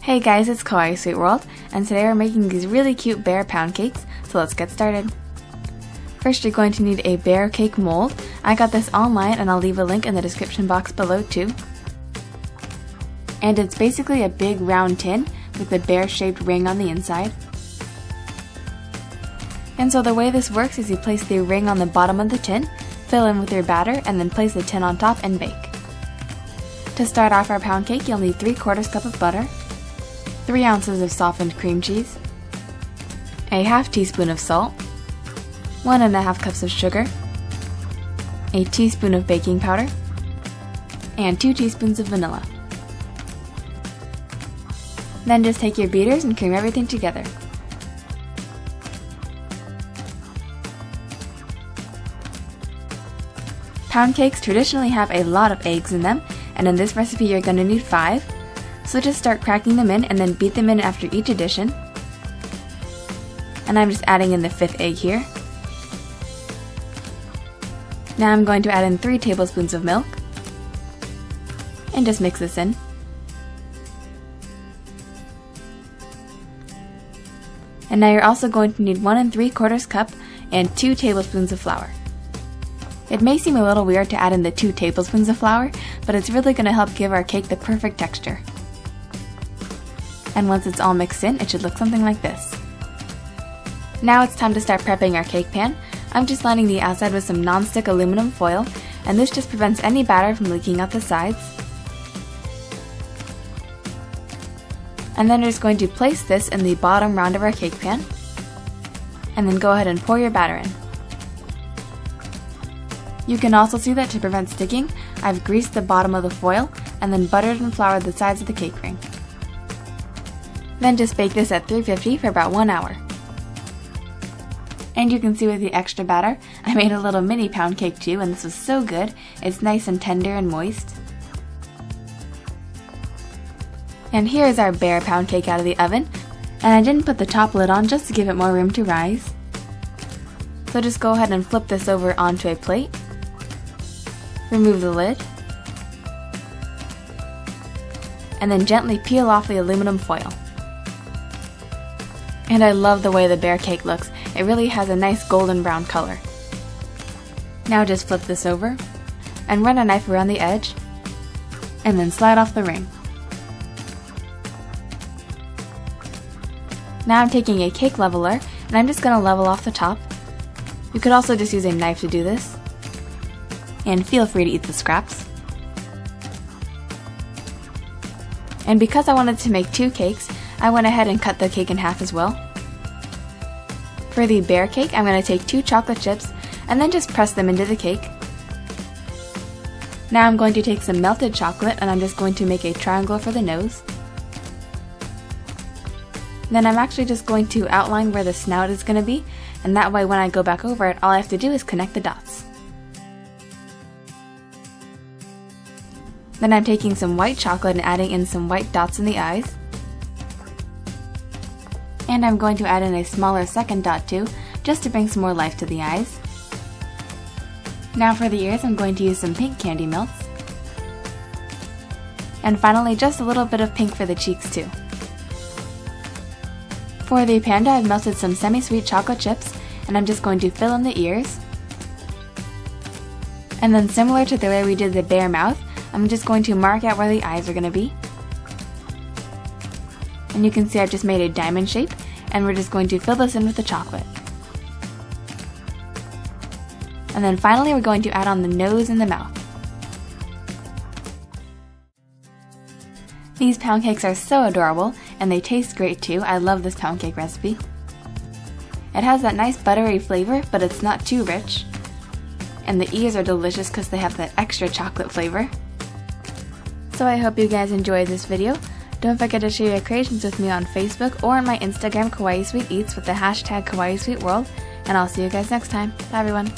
Hey guys, it's kawaiisweetworld, and today we're making these really cute bear pound cakes, so let's get started. First you're going to need a bear cake mold. I got this online and I'll leave a link in the description box below too. And it's basically a big round tin with a bear shaped ring on the inside. And so the way this works is you place the ring on the bottom of the tin, fill in with your batter, and then place the tin on top and bake. To start off our pound cake, you'll need 3/4 cup of butter, 3 ounces of softened cream cheese, a half teaspoon of salt, 1½ cups of sugar, a teaspoon of baking powder, and 2 teaspoons of vanilla. Then just take your beaters and cream everything together. Pound cakes traditionally have a lot of eggs in them, and in this recipe you're going to need 5. So just start cracking them in and then beat them in after each addition. And I'm just adding in the 5th egg here. Now I'm going to add in 3 tablespoons of milk and just mix this in. And now you're also going to need 1 3/4 cup and 2 tablespoons of flour. It may seem a little weird to add in the 2 tablespoons of flour, but it's really going to help give our cake the perfect texture. And once it's all mixed in, it should look something like this. Now it's time to start prepping our cake pan. I'm just lining the outside with some nonstick aluminum foil, and this just prevents any batter from leaking out the sides. And then we're just going to place this in the bottom round of our cake pan, and then go ahead and pour your batter in. You can also see that to prevent sticking, I've greased the bottom of the foil and then buttered and floured the sides of the cake ring. Then just bake this at 350 for about 1 hour. And you can see with the extra batter, I made a little mini pound cake too, and this was so good. It's nice and tender and moist. And here is our bear pound cake out of the oven, and I didn't put the top lid on just to give it more room to rise. So just go ahead and flip this over onto a plate. Remove the lid, and then gently peel off the aluminum foil. And I love the way the bear cake looks. It really has a nice golden brown color. Now just flip this over and run a knife around the edge and then slide off the ring. Now I'm taking a cake leveler and I'm just going to level off the top. You could also just use a knife to do this. And feel free to eat the scraps. And because I wanted to make 2 cakes, I went ahead and cut the cake in half as well. For the bear cake, I'm going to take 2 chocolate chips and then just press them into the cake. Now I'm going to take some melted chocolate and I'm just going to make a triangle for the nose. Then I'm actually just going to outline where the snout is going to be, and that way when I go back over it, all I have to do is connect the dots. Then I'm taking some white chocolate and adding in some white dots in the eyes. And I'm going to add in a smaller second dot too, just to bring some more life to the eyes. Now for the ears, I'm going to use some pink candy melts. And finally, just a little bit of pink for the cheeks too. For the panda, I've melted some semi-sweet chocolate chips, and I'm just going to fill in the ears. And then similar to the way we did the bear mouth, I'm just going to mark out where the eyes are going to be. And you can see I've just made a diamond shape, and we're just going to fill this in with the chocolate. And then finally we're going to add on the nose and the mouth. These pound cakes are so adorable, and they taste great too. I love this pound cake recipe. It has that nice buttery flavor, but it's not too rich. And the ears are delicious because they have that extra chocolate flavor. So I hope you guys enjoyed this video. Don't forget to share your creations with me on Facebook or on my Instagram kawaiisweeteats with the hashtag kawaiisweetworld, and I'll see you guys next time. Bye everyone!